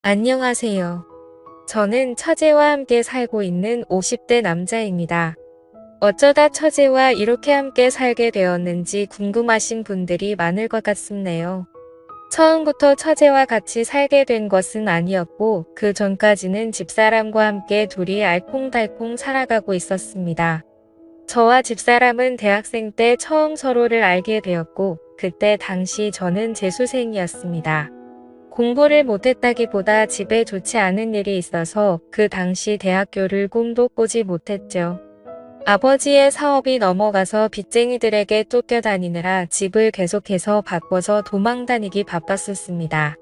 안녕하세요. 저는 처제와 함께 살고 있는 50대 남자입니다. 어쩌다 처제와 이렇게 함께 살게 되었는지 궁금하신 분들이 많을 것 같습네요. 처음부터 처제와 같이 살게 된 것은 아니었고 그 전까지는 집사람과 함께 둘이 알콩달콩 살아가고 있었습니다. 저와 집사람은 대학생 때 처음 서로를 알게 되었고 그때 당시 저는 재수생이었습니다. 공부를 못했다기보다 집에 좋지 않은 일이 있어서 그 당시 대학교를 꿈도 꾸지 못했죠. 아버지의 사업이 넘어가서 빚쟁이들에게 쫓겨다니느라 집을 계속해서 바꿔서 도망다니기 바빴었습니다.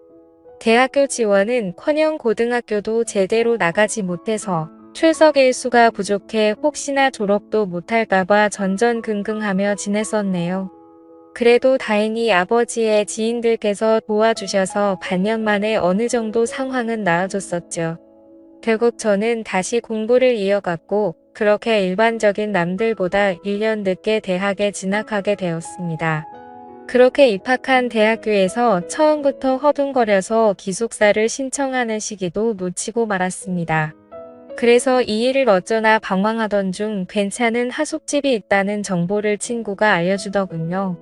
대학교 지원은커녕 고등학교도 제대로 나가지 못해서 출석 일수가 부족해 혹시나 졸업도 못할까봐 전전긍긍하며 지냈었네요. 그래도 다행히 아버지의 지인들께서 도와주셔서 반년 만에 어느 정도 상황은 나아졌었죠. 결국 저는 다시 공부를 이어갔고 그렇게 일반적인 남들보다 1년 늦게 대학에 진학하게 되었습니다. 그렇게 입학한 대학교에서 처음부터 허둥거려서 기숙사를 신청하는 시기도 놓치고 말았습니다. 그래서 이 일을 어쩌나 방황하던 중 괜찮은 하숙집이 있다는 정보를 친구가 알려주더군요.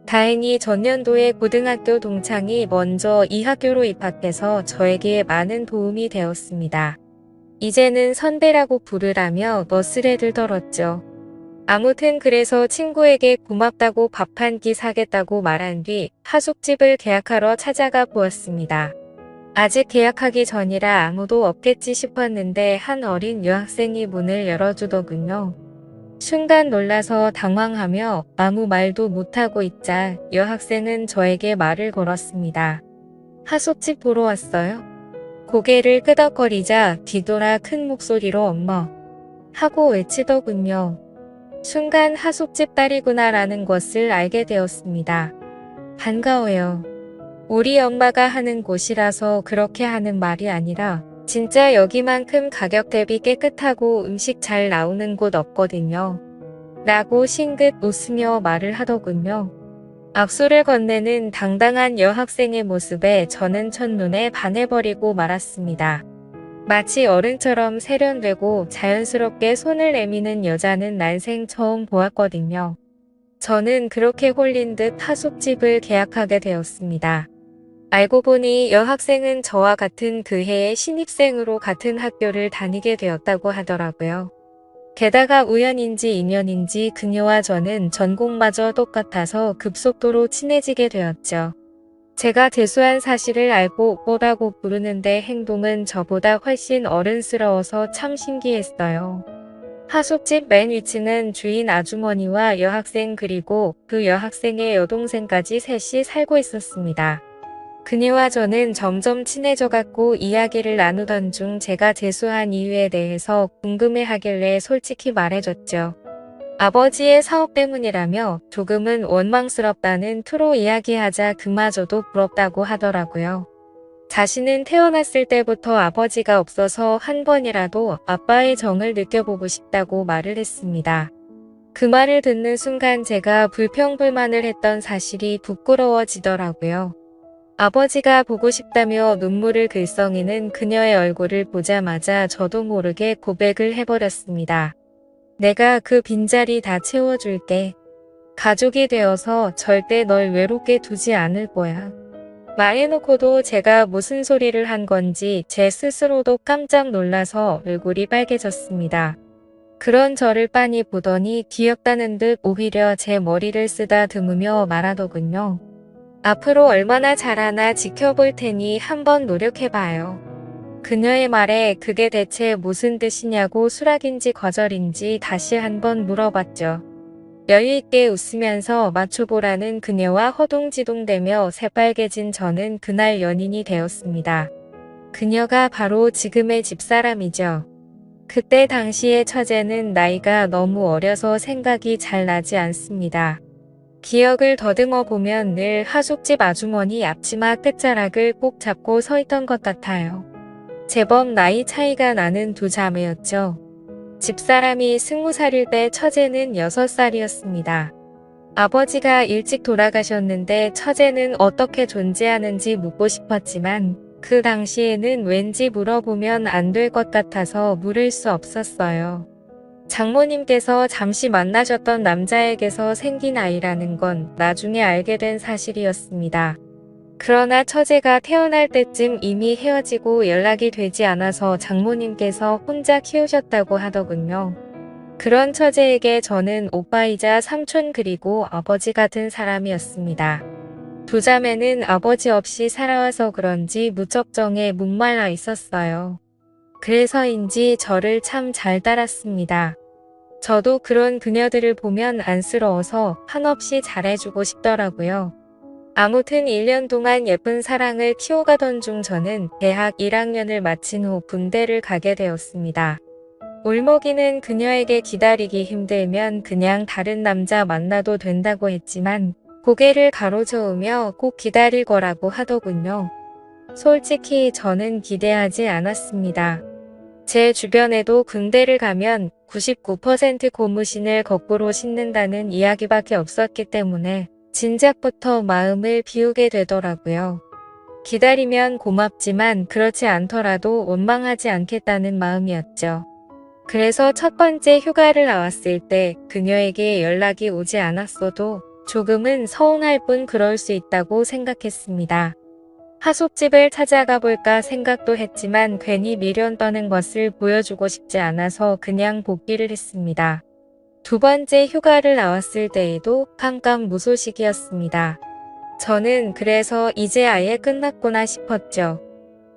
다행히 전년도에 고등학교 동창이 먼저 이 학교로 입학해서 저에게 많은 도움이 되었습니다. 이제는 선배라고 부르라며 멋을 들더랬죠. 아무튼 그래서 친구에게 고맙다고 밥 한 끼 사겠다고 말한 뒤 하숙집을 계약하러 찾아가 보았습니다. 아직 계약하기 전이라 아무도 없겠지 싶었는데 한 어린 여학생이 문을 열어주더군요. 순간 놀라서 당황하며 아무 말도 못하고 있자 여학생은 저에게 말을 걸었습니다. 하숙집 보러 왔어요? 고개를 끄덕거리자 뒤돌아 큰 목소리로 엄마 하고 외치더군요. 순간 하숙집 딸이구나라는 것을 알게 되었습니다. 반가워요. 우리 엄마가 하는 곳이라서 그렇게 하는 말이 아니라 진짜 여기만큼 가격 대비 깨끗하고 음식 잘 나오는 곳 없거든요. 라고 싱긋 웃으며 말을 하더군요. 악수를 건네는 당당한 여학생의 모습에 저는 첫눈에 반해버리고 말았습니다. 마치 어른처럼 세련되고 자연스럽게 손을 내미는 여자는 난생 처음 보았거든요. 저는 그렇게 홀린 듯 하숙집을 계약하게 되었습니다. 알고 보니 여학생은 저와 같은 그 해의 신입생으로 같은 학교를 다니게 되었다고 하더라고요. 게다가 우연인지 인연인지 그녀와 저는 전공마저 똑같아서 급속도로 친해지게 되었죠. 제가 재수한 사실을 알고 오빠라고 부르는데 행동은 저보다 훨씬 어른스러워서 참 신기했어요. 하숙집 맨 위층은 주인 아주머니와 여학생 그리고 그 여학생의 여동생까지 셋이 살고 있었습니다. 그녀와 저는 점점 친해져갔고 이야기를 나누던 중 제가 재수한 이유에 대해서 궁금해하길래 솔직히 말해줬죠. 아버지의 사업 때문이라며 조금은 원망스럽다는 투로 이야기하자 그마저도 부럽다고 하더라고요. 자신은 태어났을 때부터 아버지가 없어서 한 번이라도 아빠의 정을 느껴보고 싶다고 말을 했습니다. 그 말을 듣는 순간 제가 불평불만을 했던 사실이 부끄러워지더라고요. 아버지가 보고 싶다며 눈물을 글썽이는 그녀의 얼굴을 보자마자 저도 모르게 고백을 해버렸습니다. 내가 그 빈자리 다 채워줄게. 가족이 되어서 절대 널 외롭게 두지 않을 거야. 말해놓고도 제가 무슨 소리를 한 건지 제 스스로도 깜짝 놀라서 얼굴이 빨개졌습니다. 그런 저를 빤히 보더니 귀엽다는 듯 오히려 제 머리를 쓰다듬으며 말하더군요. 앞으로 얼마나 잘하나 지켜볼 테니 한번 노력해봐요. 그녀의 말에 그게 대체 무슨 뜻이냐고 수락인지 거절인지 다시 한번 물어봤죠. 여유있게 웃으면서 맞춰보라는 그녀와 허둥지둥대며 새빨개진 저는 그날 연인이 되었습니다. 그녀가 바로 지금의 집사람이죠. 그때 당시의 처제는 나이가 너무 어려서 생각이 잘 나지 않습니다. 기억을 더듬어 보면 늘 하숙집 아주머니 앞치마 끝자락을 꼭 잡고 서 있던 것 같아요. 제법 나이 차이가 나는 두 자매였죠. 집사람이 20살일 때 처제는 6살이었습니다. 아버지가 일찍 돌아가셨는데 처제는 어떻게 존재하는지 묻고 싶었지만 그 당시에는 왠지 물어보면 안 될 것 같아서 물을 수 없었어요. 장모님께서 잠시 만나셨던 남자에게서 생긴 아이라는 건 나중에 알게 된 사실이었습니다. 그러나 처제가 태어날 때쯤 이미 헤어지고 연락이 되지 않아서 장모님께서 혼자 키우셨다고 하더군요. 그런 처제에게 저는 오빠이자 삼촌 그리고 아버지 같은 사람이었습니다. 두 자매는 아버지 없이 살아와서 그런지 무척정에 목말라 있었어요. 그래서인지 저를 참 잘 따랐습니다. 저도 그런 그녀들을 보면 안쓰러워서 한없이 잘해주고 싶더라고요. 아무튼 1년 동안 예쁜 사랑을 키워가던 중 저는 대학 1학년을 마친 후 군대를 가게 되었습니다. 울먹이는 그녀에게 기다리기 힘들면 그냥 다른 남자 만나도 된다고 했지만 고개를 가로저으며 꼭 기다릴 거라고 하더군요. 솔직히 저는 기대하지 않았습니다. 제 주변에도 군대를 가면 99% 고무신을 거꾸로 신는다는 이야기밖에 없었기 때문에 진작부터 마음을 비우게 되더라고요. 기다리면 고맙지만 그렇지 않더라도 원망하지 않겠다는 마음이었죠. 그래서 첫 번째 휴가를 나왔을 때 그녀에게 연락이 오지 않았어도 조금은 서운할 뿐 그럴 수 있다고 생각했습니다. 하숙집을 찾아가 볼까 생각도 했지만 괜히 미련 떠는 것을 보여주고 싶지 않아서 그냥 복귀를 했습니다. 두 번째 휴가를 나왔을 때에도 깜깜무소식이었습니다. 저는 그래서 이제 아예 끝났구나 싶었죠.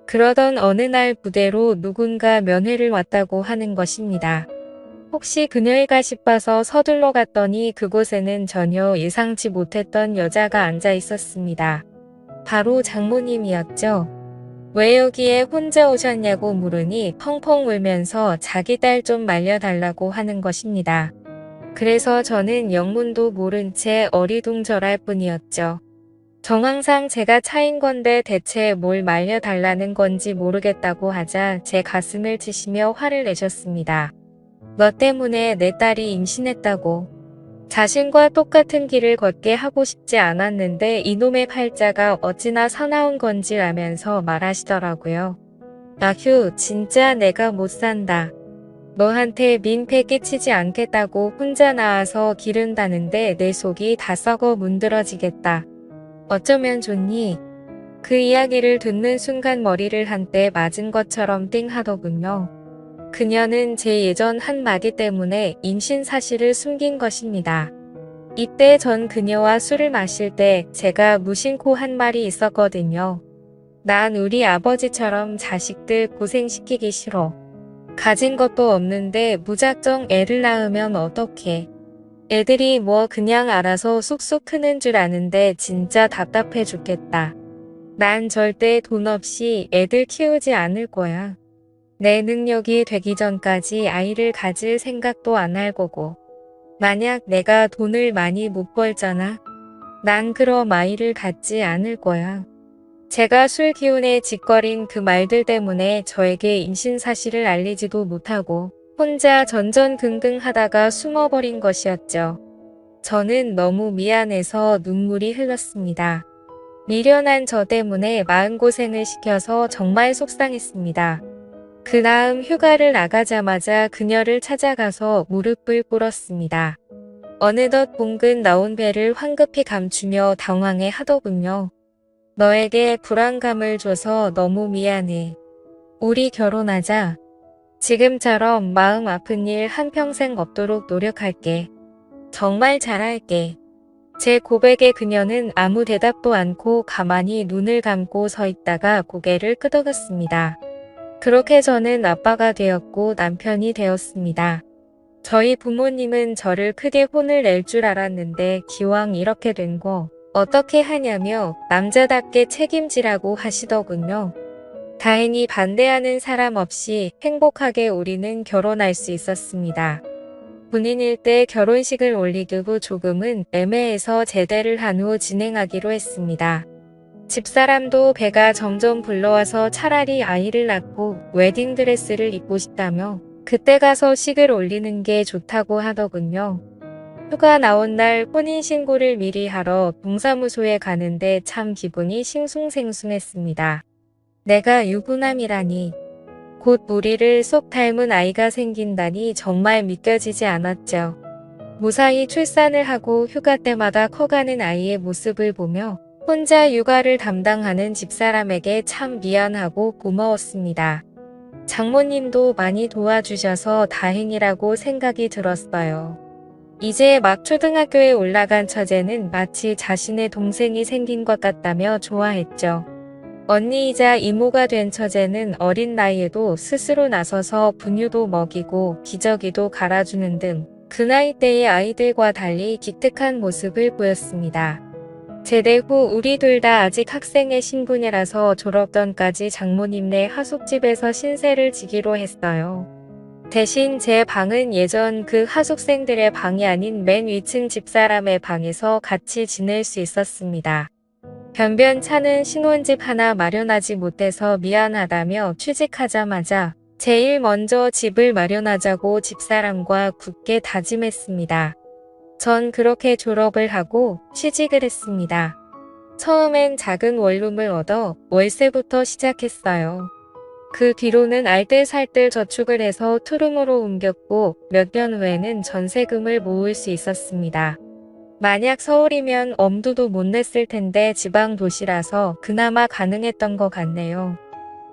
그러던 어느 날 부대로 누군가 면회를 왔다고 하는 것입니다. 혹시 그녀일까 싶어서 서둘러 갔더니 그곳에는 전혀 예상치 못했던 여자가 앉아 있었습니다. 바로 장모님이었죠. 왜 여기에 혼자 오셨냐고 물으니 펑펑 울면서 자기 딸 좀 말려달라고 하는 것입니다. 그래서 저는 영문도 모른 채 어리둥절할 뿐이었죠. 정황상 제가 차인 건데 대체 뭘 말려달라는 건지 모르겠다고 하자 제 가슴을 치시며 화를 내셨습니다. 너 때문에 내 딸이 임신했다고. 자신과 똑같은 길을 걷게 하고 싶지 않았는데 이놈의 팔자가 어찌나 사나운 건지 라면서 말하시더라고요. 아휴, 진짜 내가 못 산다. 너한테 민폐 끼치지 않겠다고 혼자 나와서 기른다는데 내 속이 다 썩어 문드러지겠다. 어쩌면 좋니? 그 이야기를 듣는 순간 머리를 한대 맞은 것처럼 띵 하더군요. 그녀는 제 예전 한마디 때문에 임신 사실을 숨긴 것입니다. 이때 전 그녀와 술을 마실 때 제가 무심코 한 말이 있었거든요. 난 우리 아버지처럼 자식들 고생시키기 싫어. 가진 것도 없는데 무작정 애를 낳으면 어떡해. 애들이 뭐 그냥 알아서 쑥쑥 크는 줄 아는데 진짜 답답해 죽겠다. 난 절대 돈 없이 애들 키우지 않을 거야. 내 능력이 되기 전까지 아이를 가질 생각도 안 할 거고. 만약 내가 돈을 많이 못 벌잖아. 난 그럼 아이를 갖지 않을 거야. 제가 술 기운에 짓거린 그 말들 때문에 저에게 임신 사실을 알리지도 못하고 혼자 전전긍긍 하다가 숨어버린 것이었죠. 저는 너무 미안해서 눈물이 흘렀습니다. 미련한 저 때문에 마음고생을 시켜서 정말 속상했습니다. 그 다음 휴가를 나가자마자 그녀를 찾아가서 무릎을 꿇었습니다. 어느덧 봉근 나온 배를 황급히 감추며 당황해 하더군요. 너에게 불안감을 줘서 너무 미안해. 우리 결혼하자. 지금처럼 마음 아픈 일 한평생 없도록 노력할게. 정말 잘할게. 제 고백에 그녀는 아무 대답도 않고 가만히 눈을 감고 서 있다가 고개를 끄덕였습니다. 그렇게 저는 아빠가 되었고 남편이 되었습니다. 저희 부모님은 저를 크게 혼을 낼 줄 알았는데 기왕 이렇게 된 거 어떻게 하냐며 남자답게 책임지라고 하시더군요. 다행히 반대하는 사람 없이 행복하게 우리는 결혼할 수 있었습니다. 군인일 때 결혼식을 올리고 조금은 애매해서 제대를 한 후 진행하기로 했습니다. 집사람도 배가 점점 불러와서 차라리 아이를 낳고 웨딩드레스를 입고 싶다며 그때 가서 식을 올리는 게 좋다고 하더군요. 휴가 나온 날 혼인신고를 미리 하러 동사무소에 가는데 참 기분이 싱숭생숭했습니다. 내가 유부남이라니. 곧 우리를 쏙 닮은 아이가 생긴다니 정말 믿겨지지 않았죠. 무사히 출산을 하고 휴가 때마다 커가는 아이의 모습을 보며 혼자 육아를 담당하는 집사람에게 참 미안하고 고마웠습니다. 장모님도 많이 도와주셔서 다행이라고 생각이 들었어요. 이제 막 초등학교에 올라간 처제는 마치 자신의 동생이 생긴 것 같다며 좋아했죠. 언니이자 이모가 된 처제는 어린 나이에도 스스로 나서서 분유도 먹이고 기저귀도 갈아주는 등 그 나이 때의 아이들과 달리 기특한 모습을 보였습니다. 제대 후 우리 둘 다 아직 학생의 신분이라서 졸업 전까지 장모님네 하숙집에서 신세를 지기로 했어요. 대신 제 방은 예전 그 하숙생들의 방이 아닌 맨 위층 집사람의 방에서 같이 지낼 수 있었습니다. 변변찮은 신혼집 하나 마련하지 못해서 미안하다며 취직하자마자 제일 먼저 집을 마련하자고 집사람과 굳게 다짐했습니다. 전 그렇게 졸업을 하고 취직을 했습니다. 처음엔 작은 원룸을 얻어 월세부터 시작했어요. 그 뒤로는 알뜰살뜰 저축을 해서 투룸으로 옮겼고 몇 년 후에는 전세금을 모을 수 있었습니다. 만약 서울이면 엄두도 못 냈을 텐데 지방 도시라서 그나마 가능했던 것 같네요.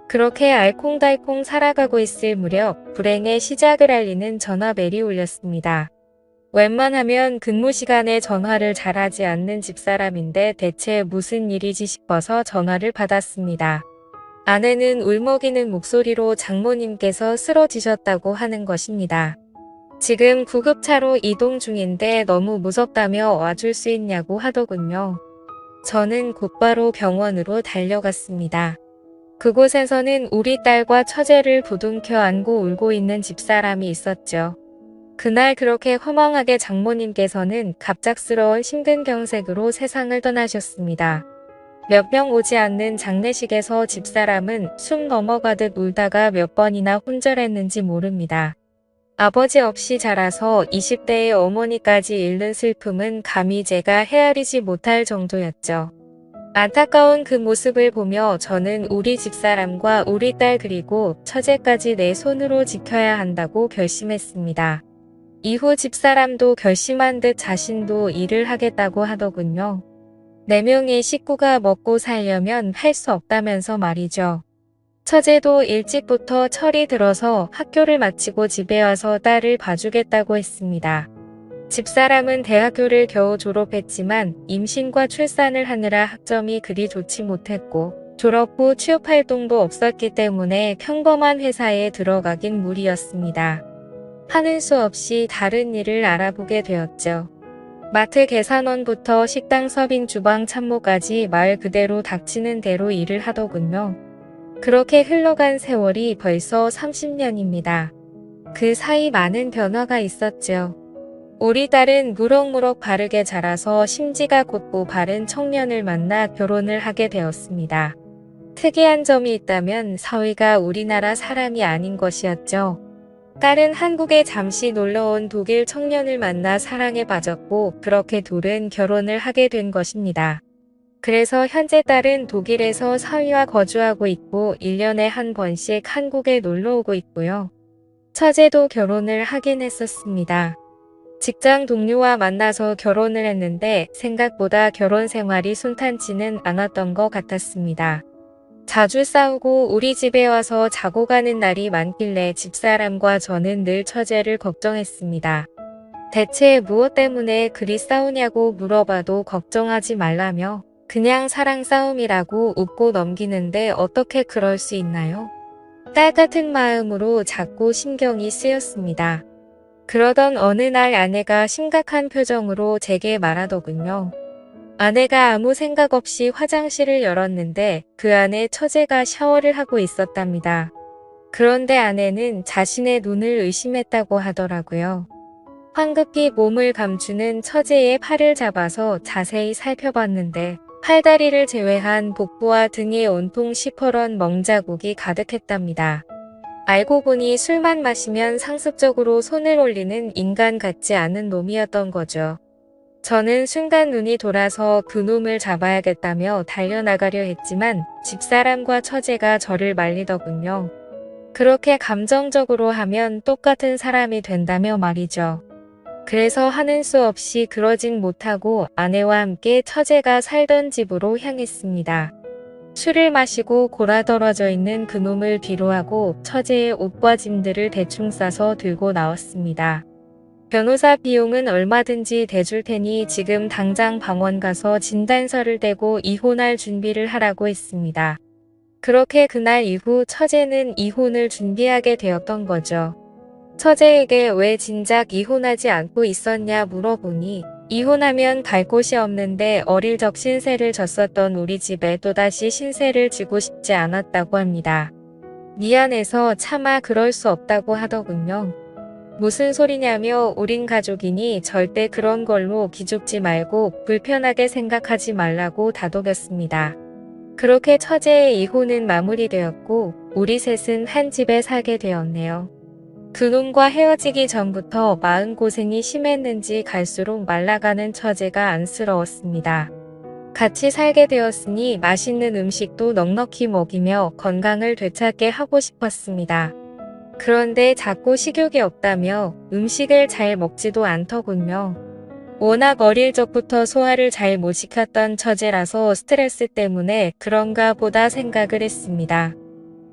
그렇게 알콩달콩 살아가고 있을 무렵 불행의 시작을 알리는 전화벨이 울렸습니다. 웬만하면 근무 시간에 전화를 잘하지 않는 집사람인데 대체 무슨 일이지 싶어서 전화를 받았습니다. 아내는 울먹이는 목소리로 장모님께서 쓰러지셨다고 하는 것입니다. 지금 구급차로 이동 중인데 너무 무섭다며 와줄 수 있냐고 하더군요. 저는 곧바로 병원으로 달려갔습니다. 그곳에서는 우리 딸과 처제를 부둥켜 안고 울고 있는 집사람이 있었죠. 그날 그렇게 허망하게 장모님께서는 갑작스러운 심근경색으로 세상을 떠나셨습니다. 몇 명 오지 않는 장례식에서 집사람은 숨 넘어가듯 울다가 몇 번이나 혼절했는지 모릅니다. 아버지 없이 자라서 20대의 어머니까지 잃는 슬픔은 감히 제가 헤아리지 못할 정도였죠. 안타까운 그 모습을 보며 저는 우리 집사람과 우리 딸 그리고 처제까지 내 손으로 지켜야 한다고 결심했습니다. 이후 집사람도 결심한 듯 자신도 일을 하겠다고 하더군요. 4명의 식구가 먹고 살려면 할 수 없다면서 말이죠. 처제도 일찍부터 철이 들어서 학교를 마치고 집에 와서 딸을 봐주겠다고 했습니다. 집사람은 대학교를 겨우 졸업했지만 임신과 출산을 하느라 학점이 그리 좋지 못했고 졸업 후 취업활동도 없었기 때문에 평범한 회사에 들어가긴 무리였습니다. 하는 수 없이 다른 일을 알아보게 되었죠. 마트 계산원부터 식당 서빙 주방 참모까지 말 그대로 닥치는 대로 일을 하더군요. 그렇게 흘러간 세월이 벌써 30년입니다. 그 사이 많은 변화가 있었죠. 우리 딸은 무럭무럭 바르게 자라서 심지가 곧고 바른 청년을 만나 결혼을 하게 되었습니다. 특이한 점이 있다면 사위가 우리나라 사람이 아닌 것이었죠. 딸은 한국에 잠시 놀러온 독일 청년을 만나 사랑에 빠졌고 그렇게 둘은 결혼을 하게 된 것입니다. 그래서 현재 딸은 독일에서 사위와 거주하고 있고 1년에 한 번씩 한국에 놀러 오고 있고요. 처제도 결혼을 하긴 했었습니다. 직장 동료와 만나서 결혼을 했는데 생각보다 결혼 생활이 순탄치는 않았던 것 같았습니다. 자주 싸우고 우리 집에 와서 자고 가는 날이 많길래 집사람과 저는 늘 처제를 걱정했습니다. 대체 무엇 때문에 그리 싸우냐고 물어봐도 걱정하지 말라며 그냥 사랑 싸움이라고 웃고 넘기는데 어떻게 그럴 수 있나요? 딸 같은 마음으로 자꾸 신경이 쓰였습니다. 그러던 어느 날 아내가 심각한 표정으로 제게 말하더군요. 아내가 아무 생각 없이 화장실을 열었는데 그 안에 처제가 샤워를 하고 있었답니다. 그런데 아내는 자신의 눈을 의심했다고 하더라고요. 황급히 몸을 감추는 처제의 팔을 잡아서 자세히 살펴봤는데 팔다리를 제외한 복부와 등에 온통 시퍼런 멍자국이 가득했답니다. 알고 보니 술만 마시면 상습적으로 손을 올리는 인간 같지 않은 놈이었던 거죠. 저는 순간 눈이 돌아서 그놈을 잡아야겠다며 달려나가려 했지만 집사람과 처제가 저를 말리더군요. 그렇게 감정적으로 하면 똑같은 사람이 된다며 말이죠. 그래서 하는 수 없이 그러진 못하고 아내와 함께 처제가 살던 집으로 향했습니다. 술을 마시고 골아떨어져 있는 그놈을 뒤로하고 처제의 옷과 짐들을 대충 싸서 들고 나왔습니다. 변호사 비용은 얼마든지 대줄 테니 지금 당장 방원 가서 진단서를 떼고 이혼할 준비를 하라고 했습니다. 그렇게 그날 이후 처제는 이혼을 준비하게 되었던 거죠. 처제에게 왜 진작 이혼하지 않고 있었냐 물어보니 이혼하면 갈 곳이 없는데 어릴 적 신세를 졌었던 우리 집에 또다시 신세를 지고 싶지 않았다고 합니다. 미안해서 차마 그럴 수 없다고 하더군요. 무슨 소리냐며 우린 가족이니 절대 그런 걸로 기죽지 말고 불편하게 생각하지 말라고 다독였습니다. 그렇게 처제의 이혼은 마무리되었고 우리 셋은 한 집에 살게 되었네요. 그놈과 헤어지기 전부터 마음고생이 심했는지 갈수록 말라가는 처제가 안쓰러웠습니다. 같이 살게 되었으니 맛있는 음식도 넉넉히 먹이며 건강을 되찾게 하고 싶었습니다. 그런데 자꾸 식욕이 없다며 음식을 잘 먹지도 않더군요. 워낙 어릴 적부터 소화를 잘 못 시켰던 처제라서 스트레스 때문에 그런가 보다 생각을 했습니다.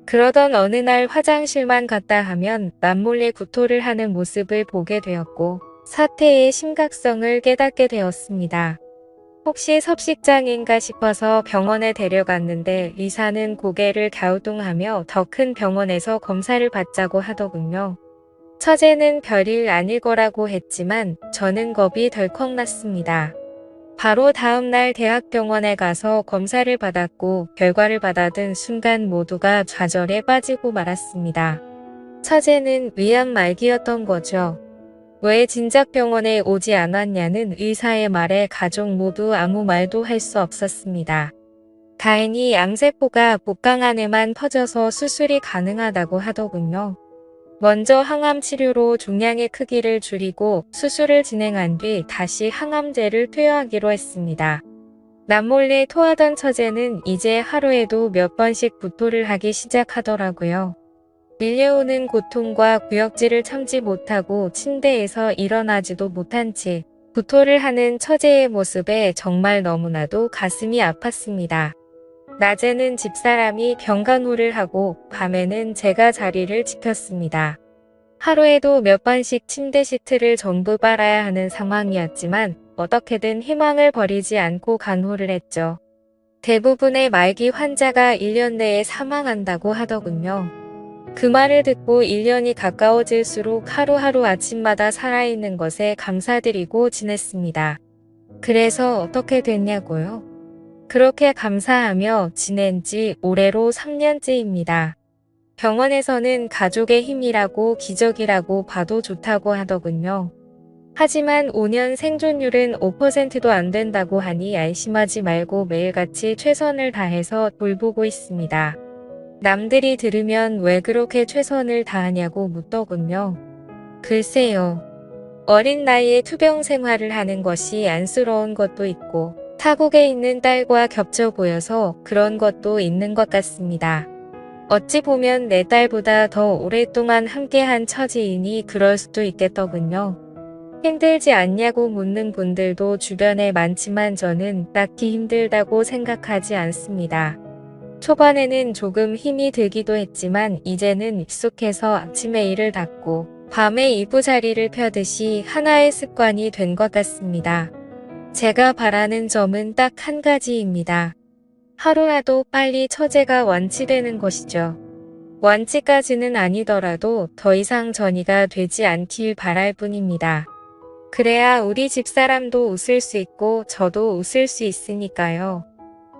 그러던 어느 날 화장실만 갔다 하면 남몰래 구토를 하는 모습을 보게 되었고 사태의 심각성을 깨닫게 되었습니다. 혹시 섭식장애인가 싶어서 병원에 데려갔는데 의사는 고개를 갸우뚱하며 더 큰 병원에서 검사를 받자고 하더군요. 처제는 별일 아닐 거라고 했지만 저는 겁이 덜컥 났습니다. 바로 다음날 대학병원에 가서 검사를 받았고 결과를 받아든 순간 모두가 좌절에 빠지고 말았습니다. 처제는 위암 말기였던 거죠. 왜 진작 병원에 오지 않았냐는 의사의 말에 가족 모두 아무 말도 할 수 없었습니다. 다행히 암세포가 복강 안에만 퍼져서 수술이 가능하다고 하더군요. 먼저 항암 치료로 종양의 크기를 줄이고 수술을 진행한 뒤 다시 항암제를 투여하기로 했습니다. 남몰래 토하던 처제는 이제 하루에도 몇 번씩 구토를 하기 시작하더라고요. 밀려오는 고통과 구역질을 참지 못하고 침대에서 일어나지도 못한 채 구토를 하는 처제의 모습에 정말 너무나도 가슴이 아팠습니다. 낮에는 집사람이 병간호를 하고 밤에는 제가 자리를 지켰습니다. 하루에도 몇 번씩 침대 시트를 전부 빨아야 하는 상황이었지만 어떻게든 희망을 버리지 않고 간호를 했죠. 대부분의 말기 환자가 1년 내에 사망한다고 하더군요. 그 말을 듣고 1년이 가까워질수록 하루하루 아침마다 살아있는 것에 감사드리고 지냈습니다. 그래서 어떻게 됐냐고요? 그렇게 감사하며 지낸 지 올해로 3년째입니다. 병원에서는 가족의 힘이라고 기적이라고 봐도 좋다고 하더군요. 하지만 5년 생존율은 5%도 안 된다고 하니 안심하지 말고 매일같이 최선을 다해서 돌보고 있습니다. 남들이 들으면 왜 그렇게 최선을 다하냐고 묻더군요. 글쎄요. 어린 나이에 투병 생활을 하는 것이 안쓰러운 것도 있고 타국에 있는 딸과 겹쳐 보여서 그런 것도 있는 것 같습니다. 어찌 보면 내 딸보다 더 오랫동안 함께한 처지이니 그럴 수도 있겠더군요. 힘들지 않냐고 묻는 분들도 주변에 많지만 저는 딱히 힘들다고 생각하지 않습니다. 초반에는 조금 힘이 들기도 했지만 이제는 익숙해서 아침에 이를 닫고 밤에 이부자리를 펴듯이 하나의 습관이 된 것 같습니다. 제가 바라는 점은 딱 한 가지입니다. 하루라도 빨리 처제가 완치되는 것이죠. 완치까지는 아니더라도 더 이상 전이가 되지 않길 바랄 뿐입니다. 그래야 우리 집사람도 웃을 수 있고 저도 웃을 수 있으니까요.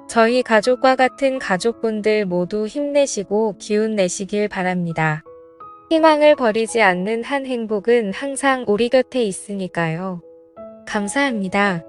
저희 가족과 같은 가족분들 모두 힘내시고 기운 내시길 바랍니다. 희망을 버리지 않는 한 행복은 항상 우리 곁에 있으니까요. 감사합니다.